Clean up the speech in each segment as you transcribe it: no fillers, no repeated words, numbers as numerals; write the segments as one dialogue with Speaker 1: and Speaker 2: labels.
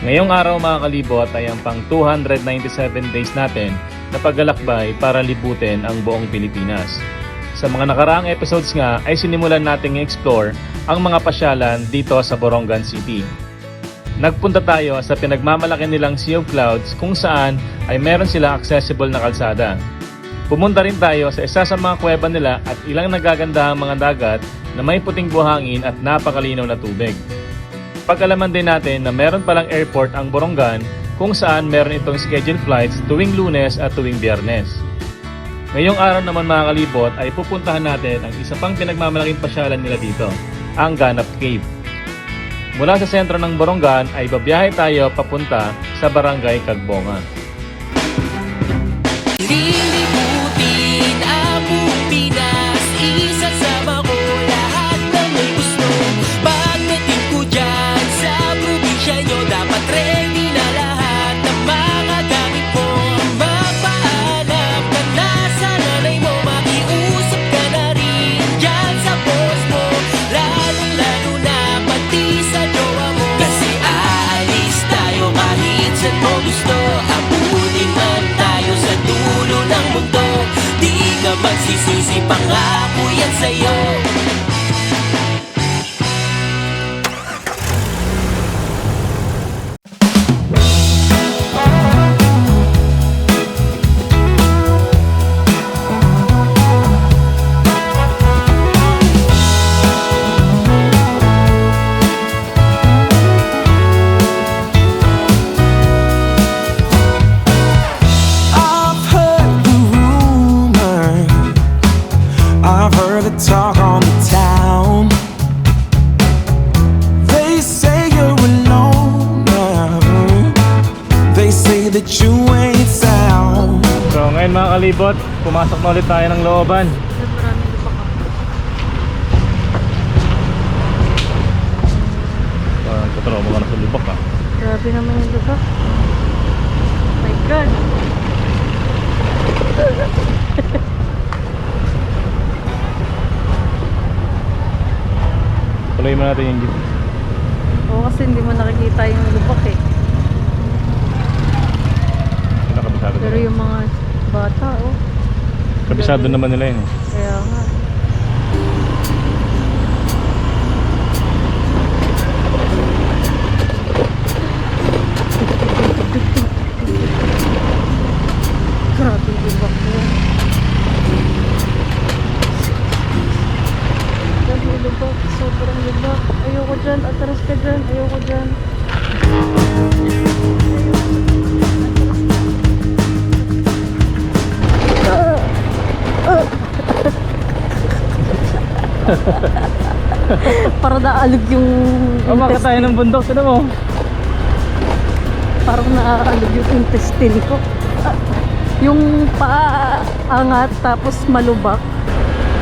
Speaker 1: Ngayong araw mga kalibot ay ang pang 297 days natin na paglalakbay para libutin ang buong Pilipinas. Sa mga nakaraang episodes nga ay sinimulan nating i-explore ang mga pasyalan dito sa Borongan City. Nagpunta tayo sa pinagmamalaki nilang Sea of Clouds kung saan ay meron silang accessible na kalsada. Pumunta rin tayo sa isa sa mga kuweba nila at ilang nagagandahang mga dagat na may puting buhangin at napakalinaw na tubig. Pag-alaman din natin na meron palang airport ang Borongan kung saan meron itong scheduled flights tuwing Lunes at tuwing Biyernes. Ngayong araw naman mga kalibot ay pupuntahan natin ang isa pang pinagmamalaking pasyalan nila dito, ang Ganap Cave. Mula sa sentro ng Borongan ay babiyahe tayo papunta sa Barangay Cagbongan.
Speaker 2: Lilibutin ang buong Pinas, isasama ko lahat ng may gusto. Pagdating ko dyan sa probinsya nyo, dapat ready na lahat ng mga gamit mo. Magpaalam ka na sa nanay mo, makiusap ka na rin dyan sa boss mo, lalong-lalo na pati sa jowa mo. Kasi aalis tayo kahit saan mo gusto, abutin man tayo sa dulo ng mundo. Di ka magsisisi, pangako yan sa'yo.
Speaker 3: I've heard the talk on the town. They say you're alone now. They say that you ain't sound.
Speaker 1: So ngayon mga kalibot, pumasok na ulit tayo ng looban. Katrobo ka na sa lubak ah.
Speaker 4: Grabe naman yung lubak. Oh my God.
Speaker 1: Tuloy mo natin yung jeep.
Speaker 4: Oo, kasi hindi mo nakikita yung lubak eh.
Speaker 1: Nakabisado
Speaker 4: Pero yung mga bata, oh.
Speaker 1: Kabisado naman nila yun eh.
Speaker 4: Kaya nga. Grabe yung lubak mo. Grabe yung lubak. Sobrang lubak. Ayoko dyan. Atras ka dyan. Ayoko dyan. Parang naalog yung
Speaker 1: Bakit tayo ng bundok? Sino mo?
Speaker 4: Parang naaalog yung intestine ko. Yung paa angat tapos malubak.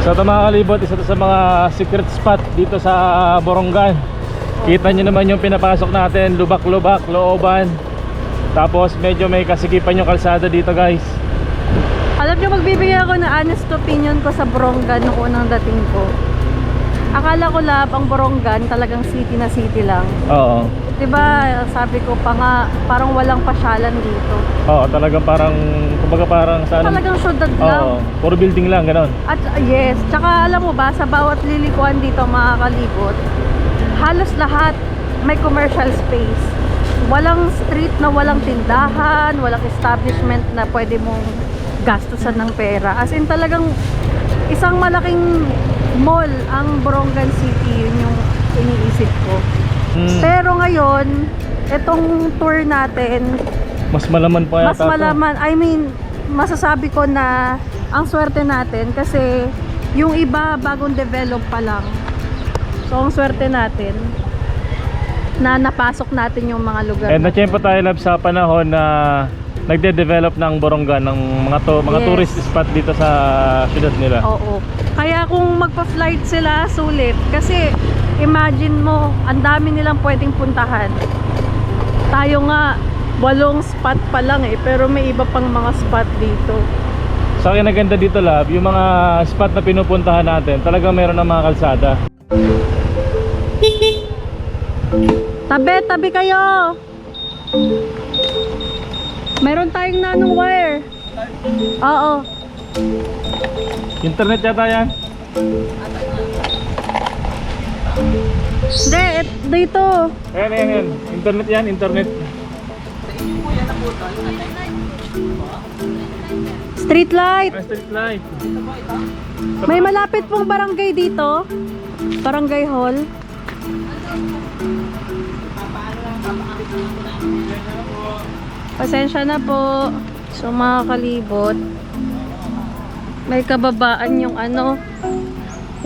Speaker 1: So ito mga kalibot, isa to sa mga secret spot dito sa Borongan. Kita nyo naman yung pinapasok natin, lubak-lubak, looban. Tapos medyo may kasikipan yung kalsada dito guys.
Speaker 4: Alam nyo, magbibigay ako ng honest opinion ko sa Borongan nung unang dating ko. Akala ko lang ang Borongan talagang city na city lang.
Speaker 1: Oo.
Speaker 4: Diba, sabi ko pa nga, parang walang pasyalan dito.
Speaker 1: Oo, talagang parang, kumbaga parang saan?
Speaker 4: Talagang syudad lang.
Speaker 1: Oo, puro building lang, ganon.
Speaker 4: At yes, tsaka alam mo ba, sa bawat lilikuan dito mga kalibot, halos lahat may commercial space. Walang street na walang tindahan, walang establishment na pwede mong gastusan ng pera. As in talagang isang malaking mall ang Borongan City, yun yung iniisip ko. Pero ngayon, itong tour natin,
Speaker 1: Mas malaman pa yata
Speaker 4: mas malaman, I mean, masasabi ko na ang swerte natin kasi yung iba bagong develop pa lang. So ang swerte natin na napasok natin yung mga lugar.
Speaker 1: And na-tiyempo tayo lab sa panahon na nagde-develop ng Borongan ng mga
Speaker 4: Yes.
Speaker 1: tourist spot dito sa syudad nila.
Speaker 4: Oo. Kaya kung magpa-flight sila, sulit. Kasi imagine mo, ang dami nilang pwedeng puntahan. Tayo nga, 8 spot pa lang eh, pero may iba pang mga spot dito.
Speaker 1: Sa akin naganda dito lab, yung mga spot na pinupuntahan natin, talagang meron ng mga kalsada.
Speaker 4: Tabi kayo! Meron tayong nanong wire. Oo.
Speaker 1: Internet yata yan.
Speaker 4: Hindi, dito.
Speaker 1: Ayan. Internet yan, internet.
Speaker 4: Street light.
Speaker 1: Street light.
Speaker 4: May malapit pong barangay dito. Barangay hall. Pasensya na po. So mga kalibot, may kababaan yung ano,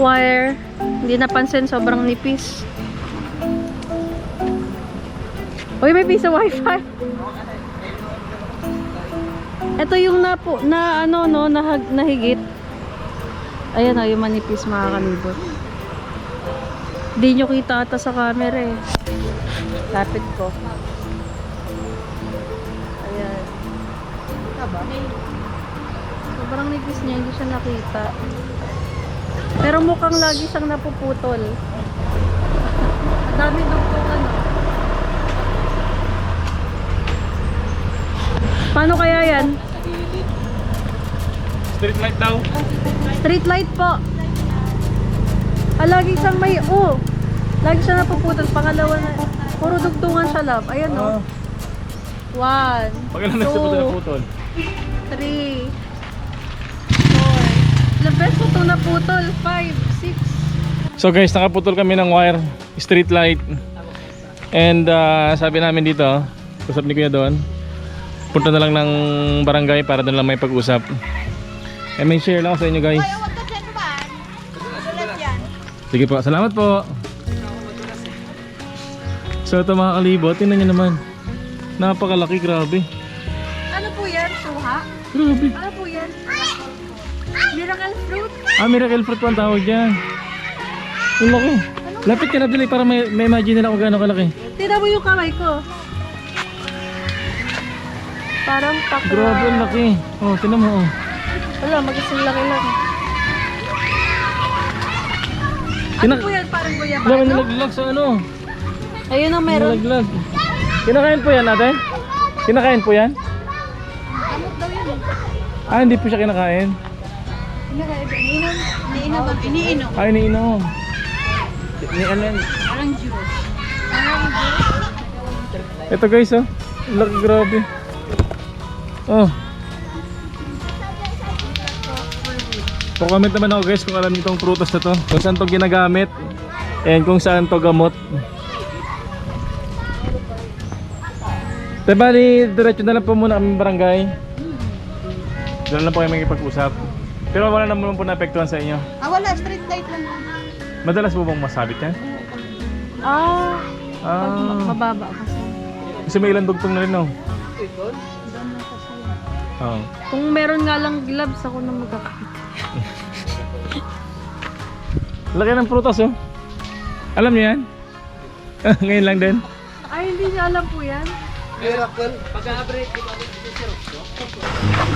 Speaker 4: wire. Hindi napansin, sobrang nipis. Uy, may piso wifi. Ito yung nahigit. Ayan o, yung manipis mga kalibot. Hindi nyo kita ata sa camera eh. Lapit ko. Ayan. Sobrang nipis niya, hindi siya nakita. Pero mukhang lagi siyang napuputol. Ang dami dugtong ano. Paano kaya yan?
Speaker 1: Street light daw.
Speaker 4: Street light po. Lagi siyang may lagi siya napuputol. Pangalawa na. Puro dugtungan siya, love. Ayan o. 1,
Speaker 1: Pag ilan na sa putol?
Speaker 4: 3, 4. Ilang beses ito naputol? 5, 6.
Speaker 1: So guys, nakaputol kami ng wire, street light. And sabi namin dito, usap ni Kuya doon, punta na lang ng barangay para doon lang may pag-usap. Eh may share lang ako sa inyo guys. Sige po, salamat po. So ito mga kalibot, tingnan nyo naman. Napakalaki, grabe.
Speaker 4: Ano po yan? Suha?
Speaker 1: Grabe.
Speaker 4: Ano po yan? Miracle fruit?
Speaker 1: Miracle fruit po ang tawag dyan. Ang laki. Lapit ka na dali para may imagine nila kung gaano kalaki.
Speaker 4: Tignan mo yung kamay ko. Parang pakla.
Speaker 1: Grabe, ang laki. Oh, tingnan mo. Oh.
Speaker 4: Wala, mag-isang laki lang. Ano po yan? Parang
Speaker 1: Wala,
Speaker 4: guyabano?
Speaker 1: nilaglag sa ano.
Speaker 4: Ayun ang meron.
Speaker 1: Nilaglag. Kinakain po yan natin? Kinakain po yan?
Speaker 4: Amot daw yun eh.
Speaker 1: Ah, hindi po siya kinakain.
Speaker 4: Iniinom.
Speaker 1: Ay, iniinom. Ni ano yan?
Speaker 4: Parang juice.
Speaker 1: Ito guys, oh. Laki, grabe. Oh. Comment naman ako guys kung alam niyo itong prutas na to. Kung saan to ginagamit. And kung saan to gamot. Diba, diretso na lang po muna kami barangay. Diyan lang po kayo makipag-usap. Pero wala naman po naapektuhan sa inyo.
Speaker 5: Wala, street light lang.
Speaker 1: Madalas po bang masabit yan?
Speaker 4: Mababa kasi.
Speaker 1: Kasi may ilang dugtong na rin, no? Oo.
Speaker 4: Kung meron nga lang gloves, ako na magkakakita.
Speaker 1: Laki ng prutas, oh. Alam niyo yan? Ngayon lang din.
Speaker 4: Ay, hindi niya alam po yan.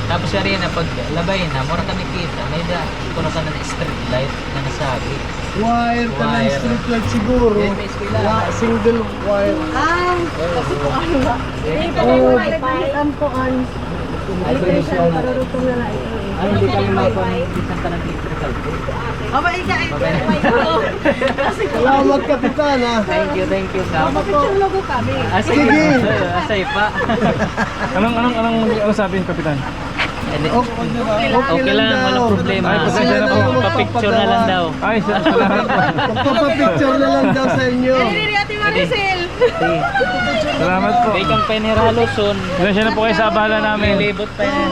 Speaker 6: Tapos yari na pag labay na, mura kami kita, may da, kuno ka na street light na nasabi.
Speaker 7: Wire ka ng street light siguro.
Speaker 6: Yes, may eskwela.
Speaker 7: Single wire.
Speaker 5: Kasi po ano ba?
Speaker 6: Ay, hindi kami mapag-isang ka ng electrical bill.
Speaker 7: Salamat kapitan ha.
Speaker 6: Thank you, Kamo.
Speaker 5: Picture logo kami.
Speaker 7: Sige.
Speaker 6: Asay pa.
Speaker 1: Anong sabi ng kapitan?
Speaker 6: Okay lang, walang problema.
Speaker 1: Ay, pasensya na po.
Speaker 6: Pa-picture na lang daw.
Speaker 1: Ay, salamat po.
Speaker 7: Magpapapicture na lang daw sa inyo.
Speaker 5: Ate Maricel.
Speaker 1: Salamat po.
Speaker 6: Kay kang Peniralo soon.
Speaker 1: Pasensya na po kayo sa abala namin.
Speaker 6: Libot pa yan.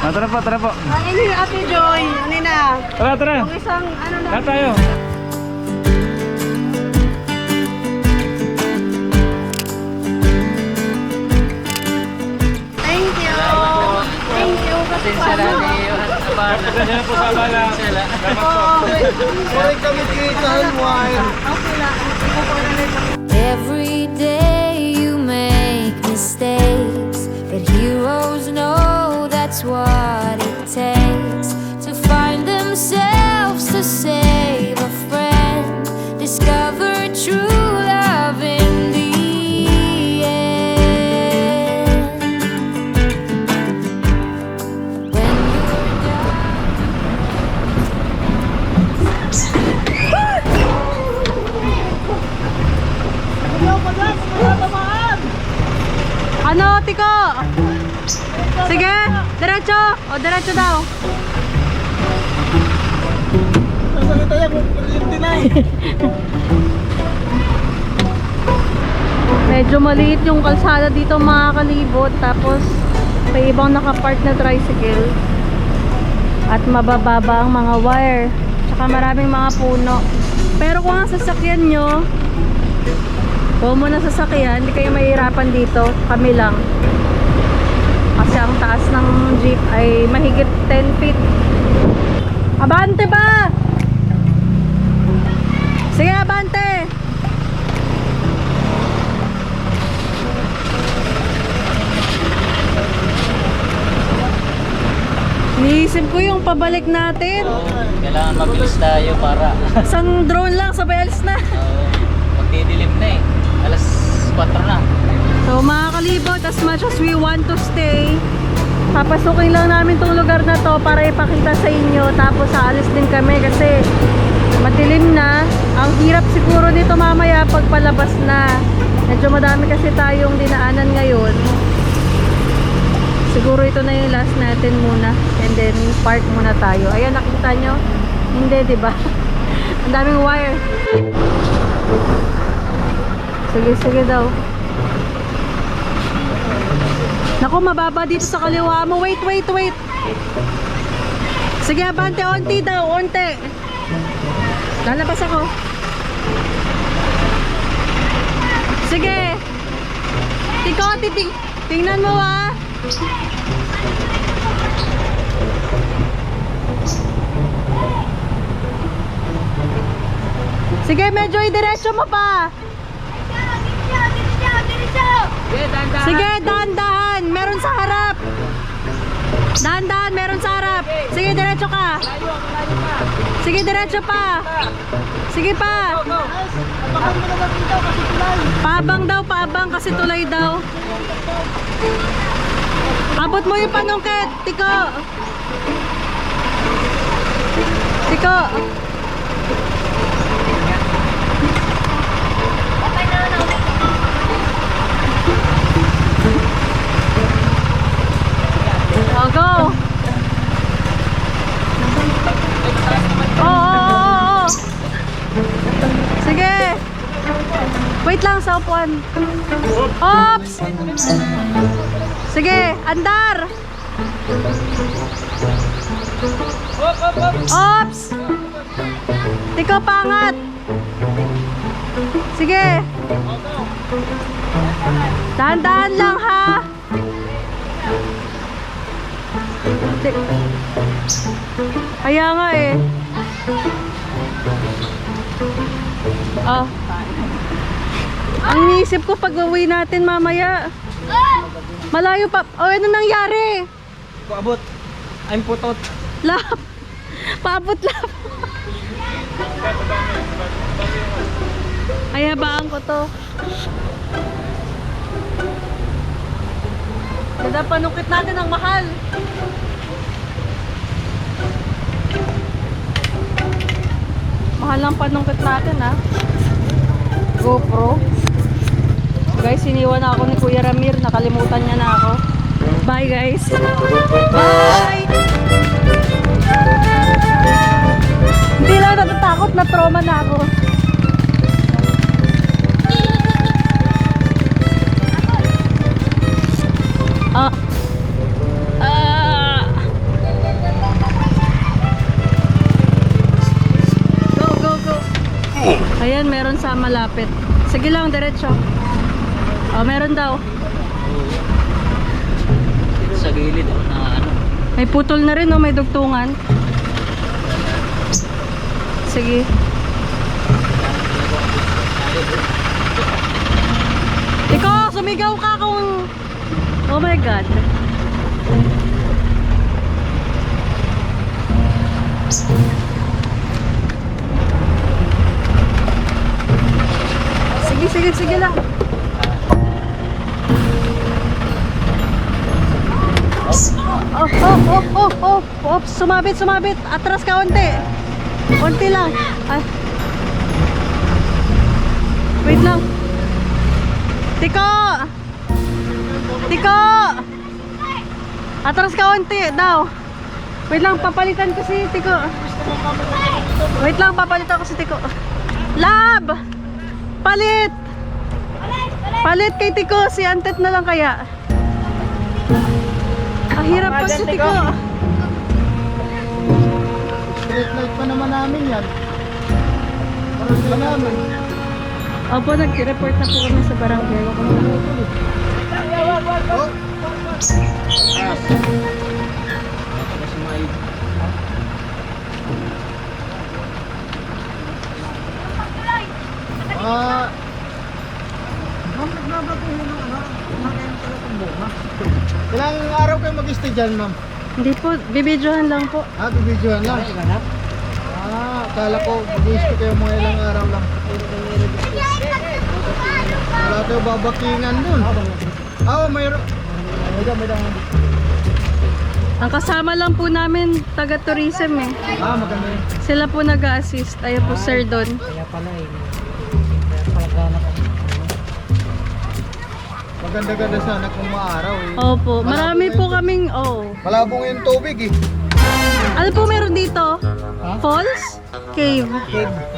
Speaker 1: Tara po, tara po.
Speaker 5: Ano yung Ate Joy? Ano na?
Speaker 1: Tara.
Speaker 5: Isang ano na?
Speaker 1: Tara tayo.
Speaker 5: Thank you. Thank you. Kasi
Speaker 6: Pasensya na ni
Speaker 1: Pasensya na po sa abala. Salamat po.
Speaker 7: Sorry kami kitahan wire.
Speaker 8: Every day you make mistakes, but heroes know that's what it takes to find themselves, to save a friend, discover truth.
Speaker 4: Ano, Tiko? Sige, diretso. O, diretso daw. Medyo maliit yung kalsada dito mga kalibot. Tapos may ibang nakapark na tricycle. At mabababa ang mga wire. Tsaka maraming mga puno. Pero kung ang sasakyan nyo, kung mo na sasakyan, hindi kayo mahihirapan dito. Kami lang. Kasi ang taas ng jeep ay mahigit 10 feet. Abante ba? Sige, abante! Iniisip ko yung pabalik natin.
Speaker 6: Kailangan mabilis tayo para
Speaker 4: Isang drone lang, sabay alis na.
Speaker 6: magdidilim na eh. Alas 4 na.
Speaker 4: So mga kalibot, as much as we want to stay, papasukin lang namin tong lugar na to para ipakita sa inyo. Tapos aalis din kami kasi madilim na. Ang hirap siguro nito mamaya pag palabas na. Medyo madami kasi tayong dinaanan ngayon. Siguro ito na yung last natin muna. And then park muna tayo. Ayan, nakita nyo? Hindi, diba? Ang daming wire. Sige, sige daw. Naku, mababa dito sa kaliwa mo. Wait, wait, wait. Sige, abante, onti daw, onti. Lalabas ako. Sige. Tiko, tingnan mo ah. Sige, medyo idiretso mo pa. Sige, dahan-dahan. Meron sa harap. Dahan-dahan, meron sa harap. Sige, diretso ka. Sige, diretso pa. Sige pa. Paabang daw, paabang kasi tulay daw. Abot mo yung panungkit, Tiko. Tiko. Oh, go. Oo. Sige. Wait lang sa upuan. Ops. Sige, andar. Ops. Tiko, pangat. Sige. Dahan-dahan lang ha. Kaya nga eh. Oh. Ang iniisip ko pag uwi natin mamaya. Malayo pa. Oh, ano nangyari?
Speaker 7: Paabot. I'm putot.
Speaker 4: Lap. Paabot lap. Ay, habaan ko to. Ganda panukit natin ang mahal. Mahal ang panungkit natin ha. GoPro. Guys, iniwan na ako ni Kuya Ramir. Nakalimutan niya na ako. Bye guys. Bye! Hindi lang natatakot, na trauma na ako. Go, go, go. Ayan, meron sa malapit. Sige lang, diretso. Oh, meron daw.
Speaker 6: Dito sa gilid na ano.
Speaker 4: May putol na rin, oh, may dugtungan. Sige. Ikaw, sumigaw ka kung... Oh my God. Sige, sige, sige lang. Oh, sumabit, sumabit. Atras ka onti. Onti lang. Ay. Wait lang. Tiko! Tiko! Atras ka onti daw. Wait lang, papalitan ko si Tiko. Wait lang, papalitan ko si Tiko. Lab! Palit! Palit kay Tiko, si Antet na lang kaya. Ang hirap pa si Tiko.
Speaker 7: Street light pa naman namin yan. Parang pa namin.
Speaker 4: Opo, nag-report na po kami sa barangay.
Speaker 7: Ilang araw kayo mag-stay dyan, ma'am?
Speaker 4: Hindi po, bibidyohan lang po.
Speaker 7: Bibidyohan lang. Akala ko mag-stay kayo mga ilang araw lang. Wala kayo babakingan dun. Mayroon.
Speaker 4: Ang kasama lang po namin, taga-tourism eh.
Speaker 7: Maganda yun.
Speaker 4: Sila po nag-a-assist. Ayun po, sir doon.
Speaker 6: Kaya pala eh. Kaya pala gana ko.
Speaker 7: Maganda-ganda sana kung maaraw eh.
Speaker 4: Opo, marami po kaming,
Speaker 7: Malabong yung tubig eh.
Speaker 4: Ano po meron dito? Falls? Cave?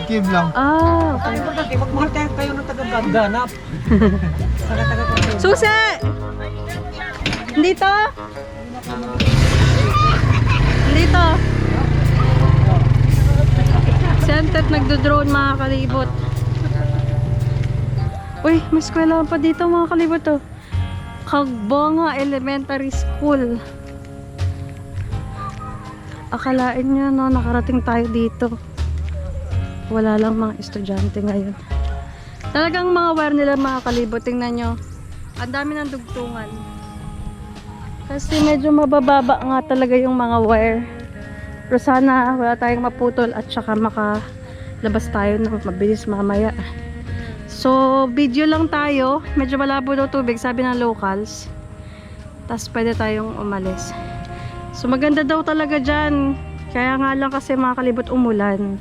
Speaker 7: Cave lang.
Speaker 4: Okay.
Speaker 6: Magmahal tayo ng taga-ganap.
Speaker 4: Susi! Dito? Dito. Si Antet nagdo-drone mga kalibot. Uy, may eskwela pa dito mga kalibot to. Kagbonga Elementary School. Akalain nyo no, nakarating tayo dito. Wala lang mga estudyante ngayon. Talagang mga wire nila mga kalibot. Tingnan nyo. Ang dami ng dugtungan. Kasi medyo mabababa nga talaga yung mga wire. Pero sana wala tayong maputol at saka makalabas tayo ng mabilis mamaya. So, video lang tayo. Medyo malabo daw tubig, sabi ng locals. Tapos pwede tayong umalis. So, maganda daw talaga dyan. Kaya nga lang kasi mga kalibot umulan.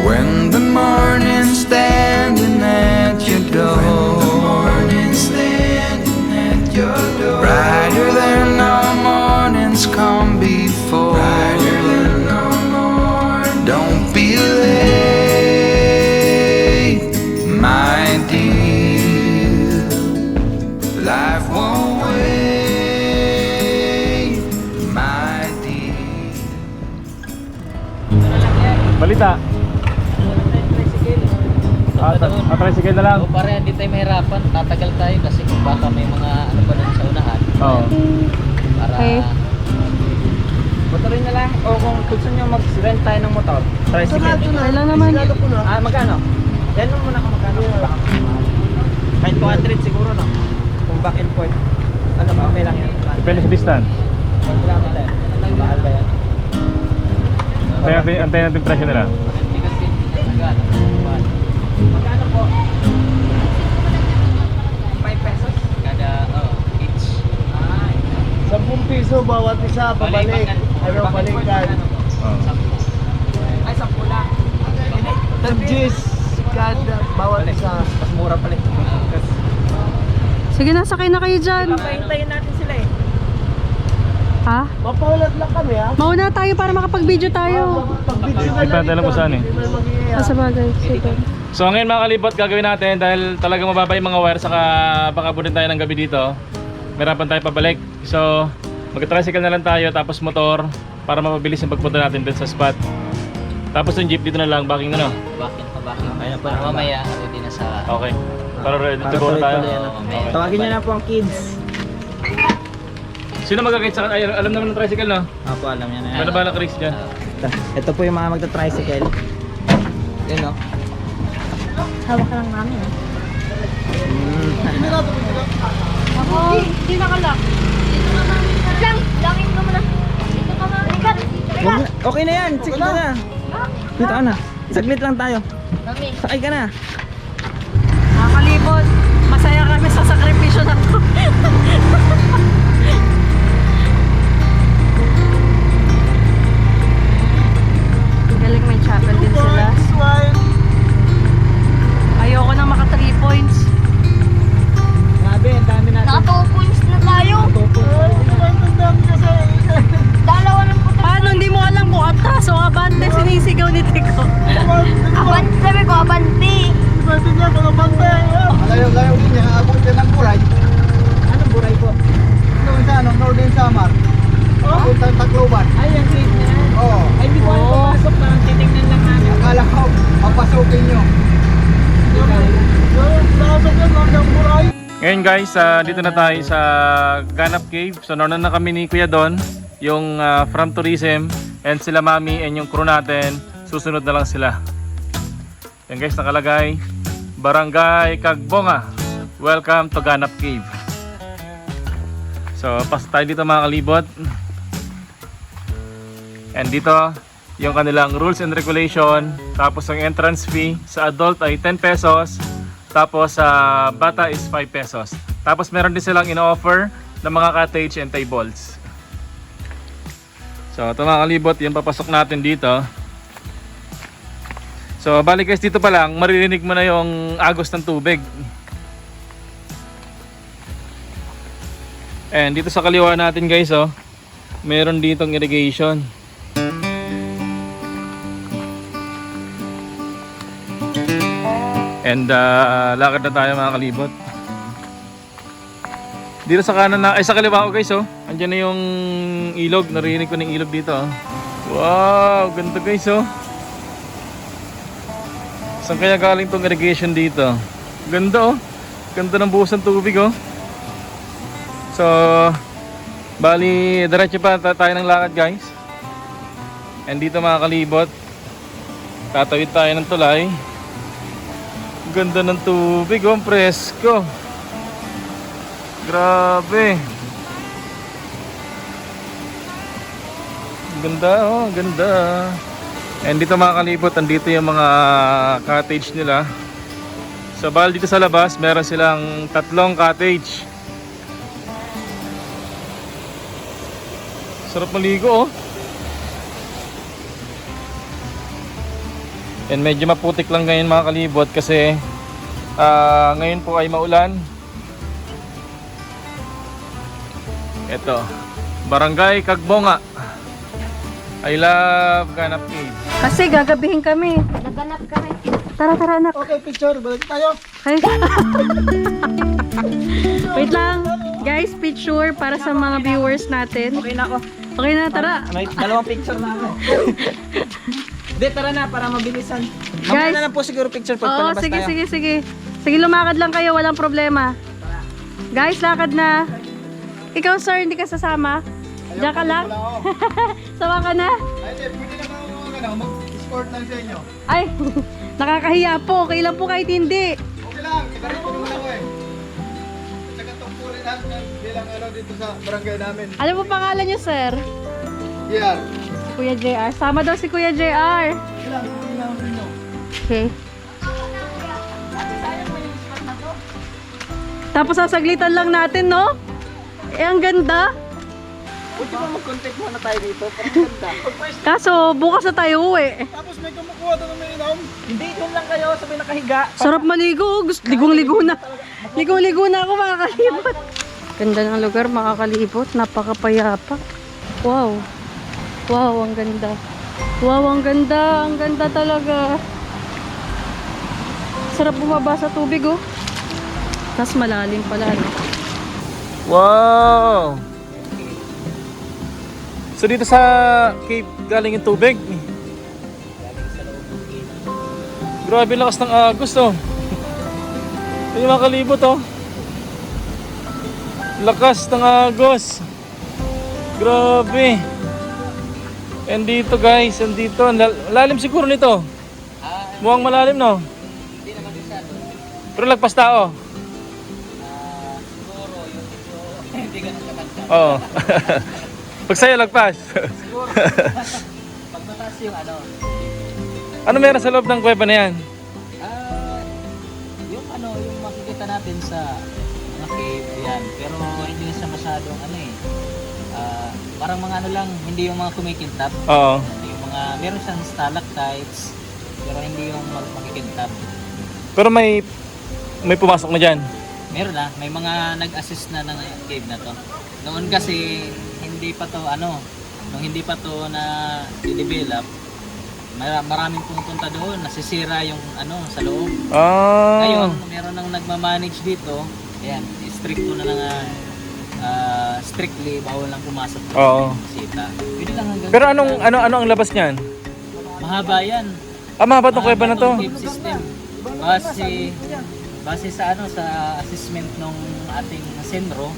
Speaker 3: When the morning's standing at your door, brighter than all mornings come before. Don't be late, my dear. Life won't wait, my dear.
Speaker 1: Balita. Tricycle na lang.
Speaker 6: O para hindi tayo mahirapan, tatagal tayo kasi kung baka may mga ano pa dun sa unahan.
Speaker 1: Oo.
Speaker 6: Para
Speaker 4: Okay.
Speaker 7: Motorin na lang. O kung gusto nyo mag-rent tayo ng motor. Tricycle.
Speaker 4: Kailan naman?
Speaker 7: Magkano? Yan mo muna kung magkano. Kahit 200 siguro no? Kung back and forth. Ano ba? Okay lang yan.
Speaker 1: Depende sa distance.
Speaker 7: 1 kilometer. Mahal ba yan?
Speaker 1: Antayin natin presyo nila.
Speaker 6: hindi kasi nagana.
Speaker 7: Magkano po? 5 pesos?
Speaker 6: Kada each.
Speaker 7: 10 piso bawat isa, pabalik. Ayaw balikan. Ay, 10 lang. 10 G's kada bawat isa. Mas mura pala.
Speaker 4: Sige na, sakay na kayo dyan.
Speaker 7: Papahintayin natin sila eh.
Speaker 4: Ha?
Speaker 7: Mapaulat lang kami ha.
Speaker 4: Mauna tayo para makapag-video tayo.
Speaker 7: Pag-video na
Speaker 1: Depende lang kung saan eh.
Speaker 4: Sa bagay. Sige.
Speaker 1: So ngayon mga kalibot, gagawin natin dahil talagang mababa yung mga wire, saka baka abutin tayo ng gabi dito. Merapan tayo pabalik. So mag-tricycle na lang tayo, tapos motor para mapabilis yung pagpunta natin dun sa spot. Tapos yung jeep dito na lang, backing na no?
Speaker 6: Backing. Kaya pa mamaya, ready na sa...
Speaker 1: Okay. Para ready to go na tayo. Okay.
Speaker 7: Tawagin niyo na po ang kids.
Speaker 1: Sino magkakit sa ay, alam naman ng tricycle no?
Speaker 7: Ako alam niya na yan.
Speaker 1: Ano ba Chris dyan?
Speaker 7: Ito po yung mga magta-tricycle. Yun no?
Speaker 4: Hawak ka lang namin. Hindi nakalock. Langin ka muna. Dito ka muna.
Speaker 7: Okay na yan, sige na. Dito ka na. Saglit lang tayo. Sakay ka na.
Speaker 4: Nakakalibot. Masaya kami sa sakripisyo na to. Galing may chapel din sila.
Speaker 1: guys, dito na tayo sa Ganap Cave. So nauna na kami ni Kuya Don, yung from tourism, and sila Mami and yung crew natin. Susunod na lang sila. Yan guys, nakalagay Barangay Kagbonga. Welcome to Ganap Cave. So pasok tayo dito mga kalibot. And dito yung kanilang rules and regulation. Tapos ang entrance fee sa adult ay 10 pesos. Tapos sa bata is 5 pesos. Tapos meron din silang in-offer ng mga cottage and tables. So ito mga kalibot, yung papasok natin dito. So balik guys, dito pa lang maririnig mo na yung agos ng tubig. And dito sa kaliwa natin guys, oh, meron ditong irrigation. And lakad na tayo mga kalibot. Dito sa kanan na, ay sa kaliwa ko guys, oh. Andiyan na yung ilog, narinig ko ng ilog dito, oh. Wow, ganda guys, oh. Saan kaya galing tong irrigation dito? Ganda, oh. Ganda ng buhos ng tubig, oh. So bali diretso pa tayo ng lakad guys. And dito mga kalibot, tatawid tayo ng tulay. Ganda ng tubig, oh, presko. Grabe. Ganda, oh, ganda. And dito mga kalibot, andito yung mga cottage nila. So bali dito sa labas, meron silang 3 cottage. Sarap maligo, oh. And medyo maputik lang ngayon mga kalibot kasi ngayon po ay maulan. Ito, Barangay Kagbonga. I love Ganap Cave.
Speaker 4: Kasi gagabihin kami.
Speaker 5: Naganap kami.
Speaker 4: Tara, tara anak.
Speaker 7: Okay, picture. Balik tayo.
Speaker 4: Ay. Wait lang. Guys, picture para sa mga viewers natin.
Speaker 6: Okay na ako.
Speaker 4: Okay na, tara.
Speaker 6: May dalawang picture na ako. Hindi, tara na para mabilisan.
Speaker 4: Guys.
Speaker 6: Mamaya na lang po siguro picture pag
Speaker 4: Oo,
Speaker 6: palabas
Speaker 4: sige,
Speaker 6: tayo.
Speaker 4: sige, sige. Sige, lumakad lang kayo, walang problema. Guys, lakad na. Ikaw, sir, hindi ka sasama? Diyan ka lang? Sama ka na?
Speaker 7: Ay, pwede naman mag-escort lang sa inyo.
Speaker 4: Ay, nakakahiya po. Okay lang po kahit hindi.
Speaker 7: Okay lang, ikarin ko naman ako eh. Tsaka tungkulin natin bilang dito sa barangay namin.
Speaker 4: Ano po pangalan niyo, sir?
Speaker 7: Here.
Speaker 4: Kuya JR. Sama daw si Kuya JR. Okay. Tapos sasaglitan lang natin, no? Eh, ang ganda.
Speaker 6: Pwede ba mag-contact muna tayo dito? Parang ganda.
Speaker 4: Kaso, bukas na tayo uwi.
Speaker 7: Tapos may kumukuha doon ng inom.
Speaker 6: Hindi, doon lang kayo sabay nakahiga.
Speaker 4: Sarap maligo. Gusto, ligong-ligo na. Ligong-ligo na ako, makakalibot. Ganda ng lugar, makakalibot. Napakapayapa. Wow. Wow, ang ganda. Wow, ang ganda. Ang ganda talaga. Sarap bumaba sa tubig, oh. Tapos malalim pala, no?
Speaker 1: Wow! So dito sa cave galing yung tubig. Grabe lakas ng agos, oh. Ito yung mga kalibot, oh. Lakas ng agos. Grabe. And dito guys, and dito. Lalim siguro nito. Mukhang malalim, no?
Speaker 6: Hindi naman masyado.
Speaker 1: Pero lagpas tao.
Speaker 6: Siguro yung ito, hindi ganun katanda.
Speaker 1: Oo. Pag sa'yo lagpas.
Speaker 6: Siguro, pag mataas yung ano,
Speaker 1: Ano meron sa loob ng kuweba na yan?
Speaker 6: yung ano, yung makikita natin sa mga cave, yan. Pero hindi siya masyadong ano eh. Parang mga ano lang, hindi yung mga kumikintab.
Speaker 1: Oo.
Speaker 6: Yung mga, meron siyang stalactites, pero hindi yung makikintab.
Speaker 1: Pero may pumasok na dyan.
Speaker 6: Meron na, may mga nag-assist na ng cave na to. Noon kasi, hindi pa to ano, nung hindi pa to na i-develop, maraming pumupunta doon, nasisira yung ano sa loob.
Speaker 1: Ah.
Speaker 6: Ngayon, meron nang nagmamanage dito, ayan, stricto na nga, strictly bawal lang pumasok ng
Speaker 1: Oo.
Speaker 6: bisita. Pwede lang hanggang
Speaker 1: Pero ano ang labas niyan?
Speaker 6: mahaba yan.
Speaker 1: Ah, mahaba tong kuweba na to.
Speaker 6: Mahaba tong cave system. Kasi base sa ano sa assessment ng ating senro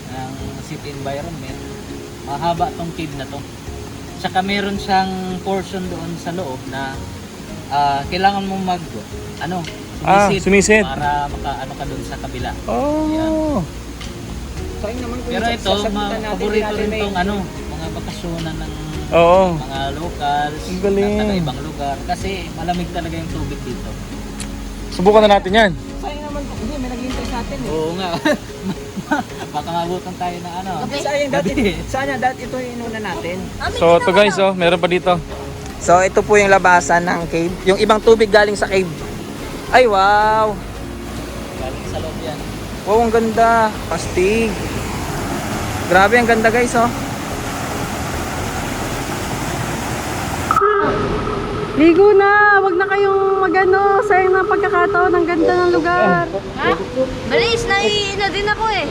Speaker 6: ng city environment, mahaba tong cave na to. Tsaka meron siyang portion doon sa loob na kailangan mong
Speaker 1: sumisid.
Speaker 6: para makaano ka doon sa kabila.
Speaker 1: Oh.
Speaker 6: Pero ito, paborito rin tong mga bakasyonan ng
Speaker 1: Oo.
Speaker 6: mga locals,
Speaker 1: Ang galing.
Speaker 6: na taga ibang lugar kasi malamig talaga yung tubig dito.
Speaker 1: Subukan na natin yan.
Speaker 7: Sayang naman po. Hindi, may naghihintay sa atin eh.
Speaker 6: Oo nga. Baka mabutan tayo na
Speaker 7: Sayang dati. Sana dati ito yung inuna natin.
Speaker 1: So ito guys, oh, meron pa dito.
Speaker 7: So ito po yung labasan ng cave. Yung ibang tubig galing sa cave. Ay wow!
Speaker 6: Galing sa loob yan.
Speaker 7: Wow, ang ganda. Pastig. Grabe, ang ganda guys oh.
Speaker 4: Ligo na! Wag na kayong magano. Sayang na ang pagkakataon. Ang ganda ng lugar.
Speaker 5: Ha? Malis, naiina din ako eh.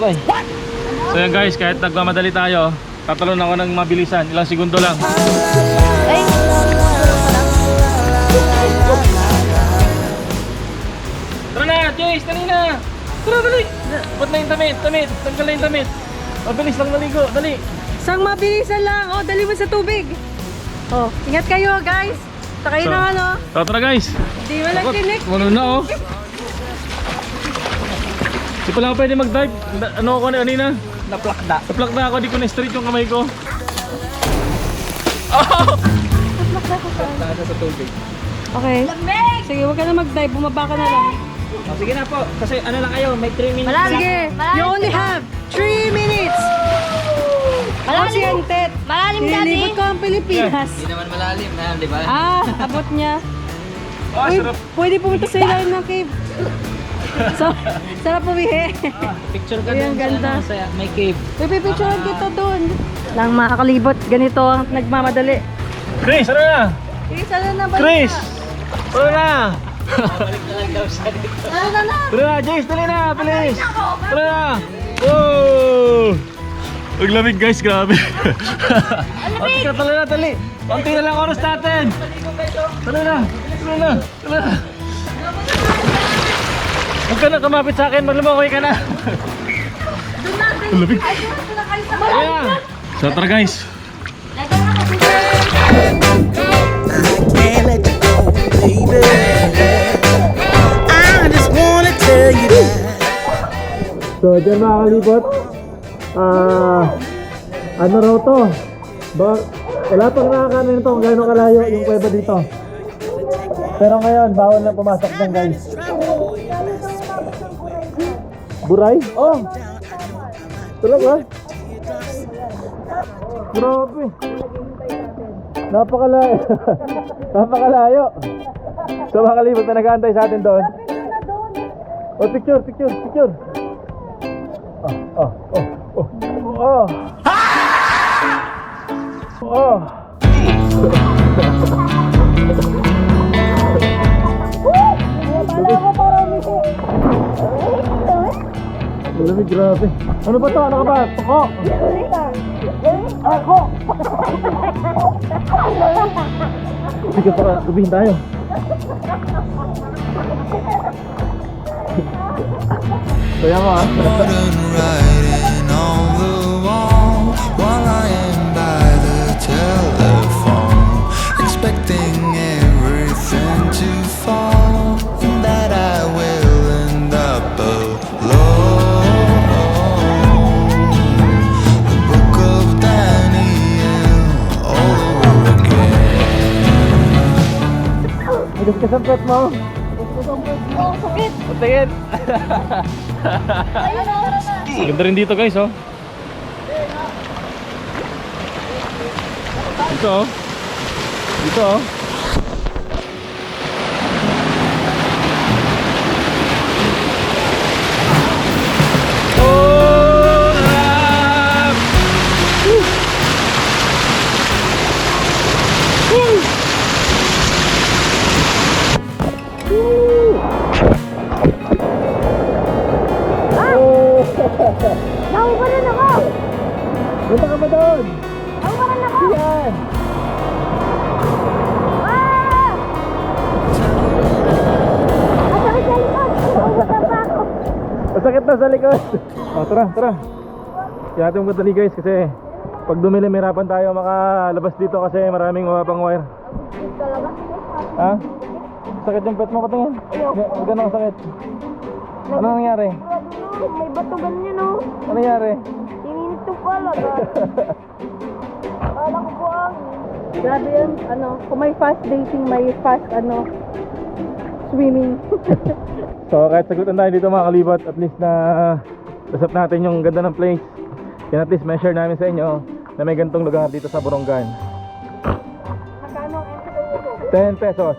Speaker 1: So yan guys, kahit nagmamadali tayo, tatalon ako ng mabilisan. Ilang segundo lang.
Speaker 5: Ay,
Speaker 1: Tara na, Jace, dali na! Tara, dali! Ba't na yung damit? Tanggal na yung damit. Mabilis lang naligo, dali!
Speaker 4: Sang mabilisan lang. Oh, dali mo sa tubig. Oh, ingat kayo guys. Sakay
Speaker 1: So,
Speaker 4: na ano.
Speaker 1: Tara guys!
Speaker 4: Di walang tinik.
Speaker 1: Ano na oh? Di pala ako pwede mag-dive. Ano ako kanina?
Speaker 7: Naplakda.
Speaker 1: Naplak na ako, di ko na-straight yung kamay ko.
Speaker 7: Nasa sa tubig.
Speaker 4: Okay. Sige, wag ka na mag-dive. Bumaba ka na lang.
Speaker 7: Oh, sige na po. Kasi ano lang kayo, may 3 minutes lang.
Speaker 4: Sige, you only have 3 minutes. Malalim. Si Antet.
Speaker 5: malalim dati.
Speaker 4: Nililibot ko ang Pilipinas.
Speaker 6: Hindi naman malalim na, di ba?
Speaker 4: Abot niya.
Speaker 1: Ah,
Speaker 4: Uy,
Speaker 1: sarap.
Speaker 4: pwede pumunta sa ilalim ng cave. So, sarap pumihi.
Speaker 6: Picture ka
Speaker 4: Uy,
Speaker 6: doon
Speaker 4: ang ganda.
Speaker 6: sa may cave.
Speaker 4: Uy, pipicturean kita doon. Lang makakalibot. Ganito ang nagmamadali.
Speaker 1: Chris, ano na?
Speaker 4: Chris, ano na ba?
Speaker 1: Chris! Ano na?
Speaker 6: Balik na lang daw siya dito.
Speaker 4: Ano na?
Speaker 1: Tara na, Jace, dali na, bilis! Tara na! Wow! Ang lamig guys, grabe. Konti ka, tala na, tali. Konti na lang oras natin. Tala na, tala na, tala na. Huwag ka na kumapit sa akin, maglumakoy ka na. Ang lamig. Ayan. So tara guys.
Speaker 3: Can't let you go, baby. I just wanna tell you that.
Speaker 1: So dyan mga kalibot, ano raw to? Wala pang nakakanin nito kung gano'ng kalayo yung kuweba dito. Pero ngayon, bawal na pumasok dyan guys. Buray? Oh! Talaga? Grabe! Napakalayo. Napakalayo. So mga kalibot na nag-aantay sa atin doon. Oh, picture. Malamig, grabe. Ano ba to? Ano ka ba? Tuko! Ako! Sige pa, gabihin tayo. Kaya mo ah.
Speaker 3: Modern writing on the wall while I am by the telephone, expecting everything to fall, and that I will end up alone. The book of Daniel all over again.
Speaker 1: Nagas ang mo. Patingin. Ganda rin dito guys oh. Dito oh. Dito oh. Oh, rap!
Speaker 4: Nakuha rin ako.
Speaker 1: Punta ka ba doon?
Speaker 4: Nakuha rin ako.
Speaker 1: Yan!
Speaker 4: Ah! Ang sakit sa likod.
Speaker 1: Masakit na sa likod. Oh, tara, tara. Kaya natin magdali guys kasi pag dumili mahirapan tayo makalabas dito kasi maraming mababang wire. Ha? Sakit yung pet mo katingin? Huwag ganun sakit. Ano nangyari?
Speaker 5: May bato ganyan oh.
Speaker 1: Ano nangyari?
Speaker 5: Ininito pala ba? Kala ko po ang...
Speaker 4: Grabe yan, kung may fast dating, may fast, swimming.
Speaker 1: So kahit sagutan tayo dito mga kalibot, at least na lasap natin yung ganda ng place. Yan at least may share namin sa inyo na may gantong lugar dito sa Borongan. 10 pesos.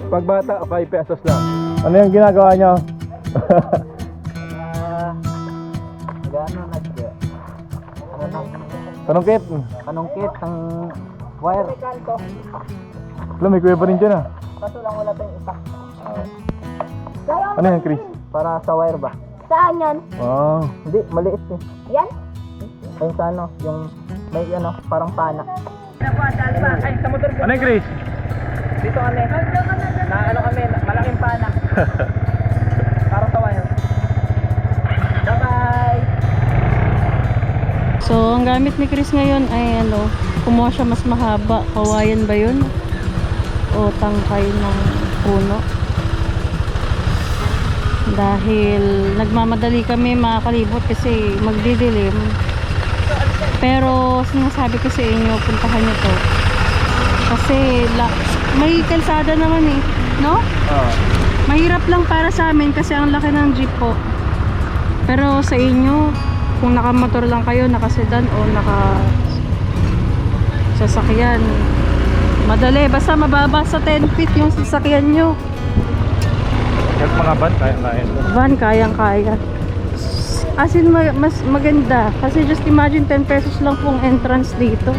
Speaker 1: Pag bata, 5 pesos lang. Ano yung ginagawa nyo? Panungkit?
Speaker 6: Panungkit ng wire.
Speaker 1: Alam, may kuya pa rin dyan ah.
Speaker 6: Kaso lang wala tayong isa.
Speaker 1: Ano yan, Chris?
Speaker 6: Para sa wire ba?
Speaker 5: Saan yan?
Speaker 1: Oh.
Speaker 6: Hindi, maliit eh.
Speaker 5: Yan?
Speaker 6: Ayun sa ano, yung may parang pana.
Speaker 1: Ano yung Chris?
Speaker 6: Dito kami. Na ano kami, malaking pana. Para sa wire. Bye-bye!
Speaker 4: So, ang gamit ni Chris ngayon ay kumuha siya mas mahaba. Kawayan ba yun? O tangkay ng puno. Dahil nagmamadali kami mga kalibot kasi magdidilim. Pero sinasabi ko sa inyo, puntahan nyo to. Kasi may kalsada naman eh. No? Mahirap lang para sa amin kasi ang laki ng jeep po. Pero sa inyo, kung nakamotor lang kayo, nakasedan o sasakyan, madali. Basta mababa sa 10 feet yung sasakyan nyo.
Speaker 1: Kahit mga van, kaya-kaya.
Speaker 4: Van, kayang-kaya. As in, mas maganda. Kasi just imagine 10 pesos lang pong entrance dito.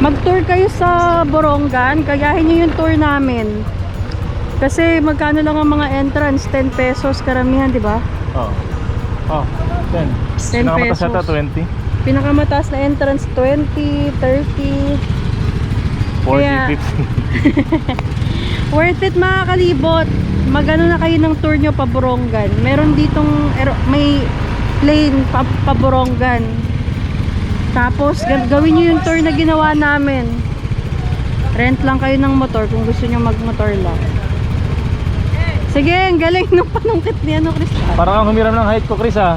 Speaker 4: Mag-tour kayo sa Borongan, gayahin nyo yung tour namin. Kasi magkano lang ang mga entrance? 10 pesos karamihan, di ba?
Speaker 1: Oh. Oh, 10.
Speaker 4: 10
Speaker 1: Pinakamatas
Speaker 4: pesos.
Speaker 1: yata 20.
Speaker 4: Pinakamataas na entrance 20, 30.
Speaker 1: 40,
Speaker 4: Kaya-
Speaker 1: 50.
Speaker 4: Worth it mga kalibot. Magano na kayo ng tour nyo pa Borongan. Meron ditong may plane pa Borongan. Tapos gawin nyo yung tour na ginawa namin. Rent lang kayo ng motor kung gusto nyo magmotor lang. Sige, ang galing ng panungkit ni Chris.
Speaker 1: Parang ang humiram ng height ko, Chris ah.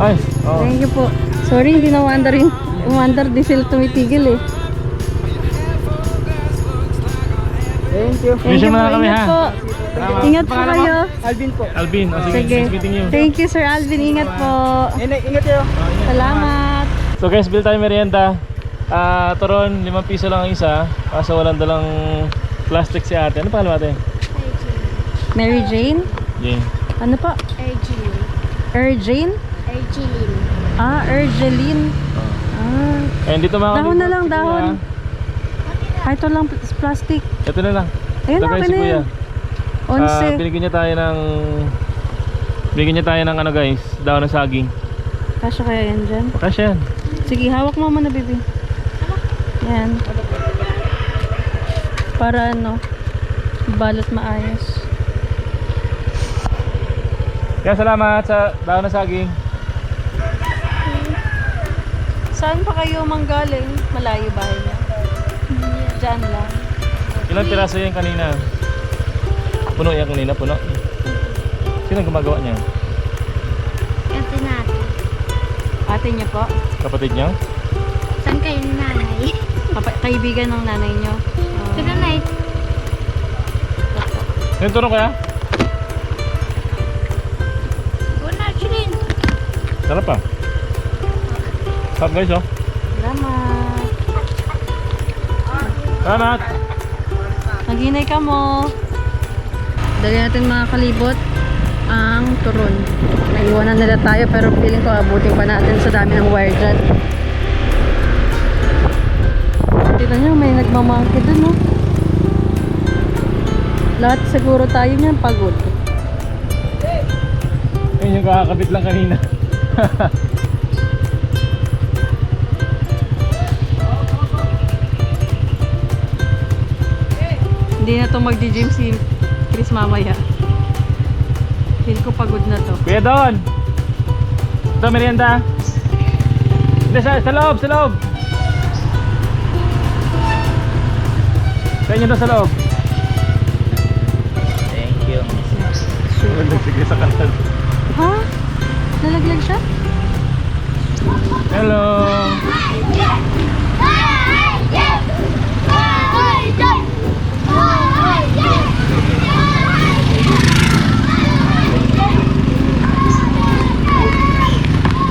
Speaker 1: Ay, oh.
Speaker 4: Thank you po. Sorry, hindi na umandar diesel tumitigil eh.
Speaker 6: Thank you.
Speaker 4: Thank
Speaker 1: Mission
Speaker 4: you
Speaker 1: mo
Speaker 4: po,
Speaker 1: na kami,
Speaker 4: ingat
Speaker 1: ha?
Speaker 4: po.
Speaker 1: Salamat.
Speaker 4: Ingat po
Speaker 1: Pangalan
Speaker 4: kayo.
Speaker 6: Alvin po.
Speaker 1: Alvin, oh, sige,
Speaker 4: Sige.
Speaker 1: nice meeting you.
Speaker 4: Thank you Sir Alvin, ingat po.
Speaker 6: Ingat kayo.
Speaker 4: Salamat.
Speaker 1: So guys, bill tayo merienda. Turon, 5 piso lang ang isa. Kaso walang dalang plastic si ate. Ano pangalan mo ate?
Speaker 4: Mary Jane?
Speaker 1: Jane.
Speaker 4: Ano pa?
Speaker 5: Ergeline.
Speaker 4: Erjane?
Speaker 5: Ergeline.
Speaker 4: Ergeline.
Speaker 1: Ayun, dito mga
Speaker 4: Dahon na
Speaker 1: kalibot,
Speaker 4: lang,
Speaker 1: si
Speaker 4: dahon.
Speaker 1: Kuya.
Speaker 4: Ito lang plastic.
Speaker 1: Ito na lang.
Speaker 4: Ayun,
Speaker 1: Ito guys,
Speaker 4: akin
Speaker 1: si
Speaker 4: na
Speaker 1: Kuya.
Speaker 4: yan. Onse.
Speaker 1: Binigyan niya tayo ng ano guys, daw ng saging.
Speaker 4: Kasya kaya yan dyan?
Speaker 1: Kasya yan.
Speaker 4: Sige, hawak mo muna, baby. Yan. Para balot maayos.
Speaker 1: Kaya salamat sa daw ng saging.
Speaker 4: Saan pa kayo manggaling? Malayo bahay niya? Diyan lang.
Speaker 1: Ilang piraso yan kanina? Puno yan kanina, puno. Sino ang gumagawa niya?
Speaker 5: Ito natin.
Speaker 4: Ate niya po?
Speaker 1: Kapatid niya?
Speaker 5: Saan kayo ni nanay?
Speaker 4: Kaibigan ng nanay niyo?
Speaker 5: Ito nanay.
Speaker 1: Sino turo kaya?
Speaker 5: Una, Chilin.
Speaker 1: Sarap pa. Sarap guys oh.
Speaker 4: Salamat.
Speaker 1: Salamat!
Speaker 4: Maghinay ka mo. Dali natin mga kalibot ang turon. Naiwanan nila tayo pero feeling ko abutin pa natin sa dami ng wire dyan. Tignan nyo, may nagmamangki dun no. Lahat siguro tayo niyan pagod.
Speaker 1: Yun yung kakakabit lang kanina.
Speaker 4: Hindi na to magdi-gym si Chris mamaya. Feel ko pagod na to.
Speaker 1: Kuya Don! Ito, merienda. Hindi, sa loob, sa loob. Sa inyo to sa loob.
Speaker 6: Thank you.
Speaker 1: Sige sa kanan.
Speaker 4: Ha? Nalaglag siya?
Speaker 1: Hello!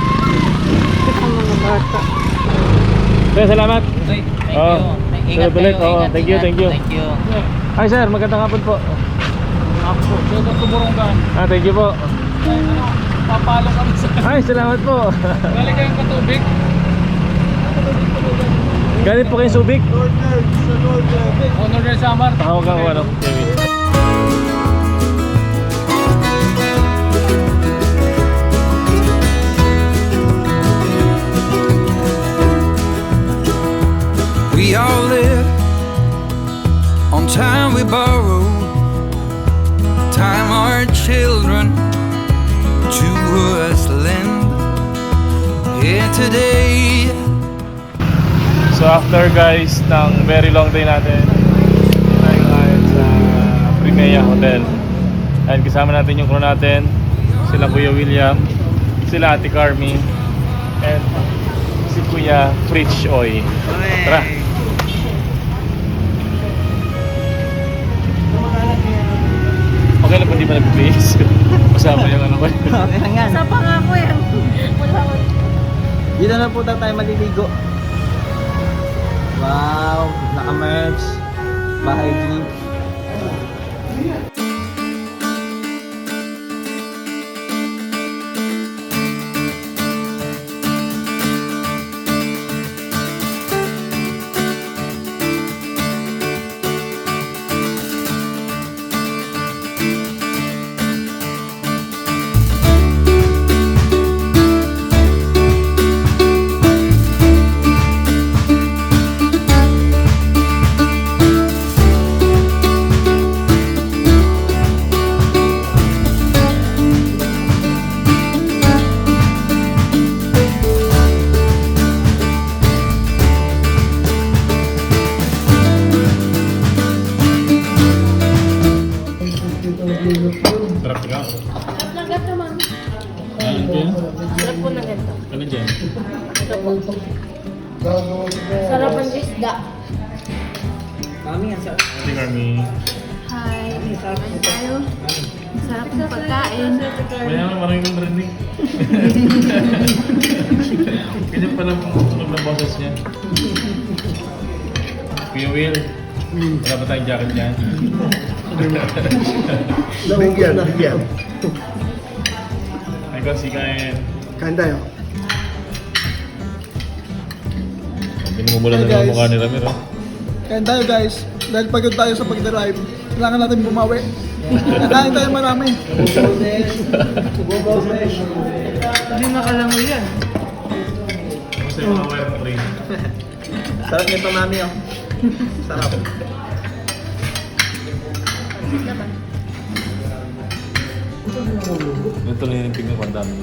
Speaker 4: Ang mga bata.
Speaker 1: Sir, salamat.
Speaker 6: Okay, thank
Speaker 1: Oh,
Speaker 6: you. Ingat
Speaker 1: sunod ulit.
Speaker 6: kayo,
Speaker 1: Oh,
Speaker 6: ingat,
Speaker 1: thank you,
Speaker 6: ingat.
Speaker 1: thank you.
Speaker 6: Thank you.
Speaker 1: Hi sir, magandang hapon po.
Speaker 6: Ako, dito Tuburonggan.
Speaker 1: Thank you po.
Speaker 6: Papalo kami sa...
Speaker 1: Ay, salamat po.
Speaker 6: Galing kayong patubig.
Speaker 1: Galing po kayong Subic.
Speaker 6: Honor ng Samar.
Speaker 1: Tawag ako ano. Kevin.
Speaker 3: We all live on time we borrow, time our children to us lend. Here today.
Speaker 1: So after guys ng very long day natin, tayo ngayon sa Primea Hotel. And kasama natin yung crew natin, sila Kuya William, sila Ate Carmi, and si Kuya Fritz Oy. Tara! Okay lang kung di pa nag-face. Kasama yung ano ko.
Speaker 4: Sa pangako yan.
Speaker 7: Dito na po tayo maliligo. Wow, naka-merch, bahay drink.
Speaker 1: Sarap ka?
Speaker 5: Lang gato, ma'am. Sarap po ng ganito.
Speaker 1: Ano dyan?
Speaker 5: Ito po. Sarap ng isda.
Speaker 1: Ate Carmi.
Speaker 5: Hi. Kain tayo. Sarap ng pagkain.
Speaker 1: Kaya nga maraming kong narinig. Ganyan pala ang tunog ng boses niya. Kuya Will, wala ba tayong jacket dyan?
Speaker 7: Bigyan.
Speaker 1: Ay ko, sikain.
Speaker 7: Kain tayo.
Speaker 1: Binumumulan na
Speaker 7: Hey,
Speaker 1: ng
Speaker 7: guys.
Speaker 1: mukha ni Ramiro.
Speaker 7: Kain tayo guys. Dahil pagod tayo sa pag-drive, kailangan natin bumawi. Kain tayo marami.
Speaker 4: Hindi nakalangoy yan.
Speaker 1: Kasi yung mga wire ng train.
Speaker 7: Sarap nito mami oh. Sarap.
Speaker 1: Ito na yung pinggang pandami.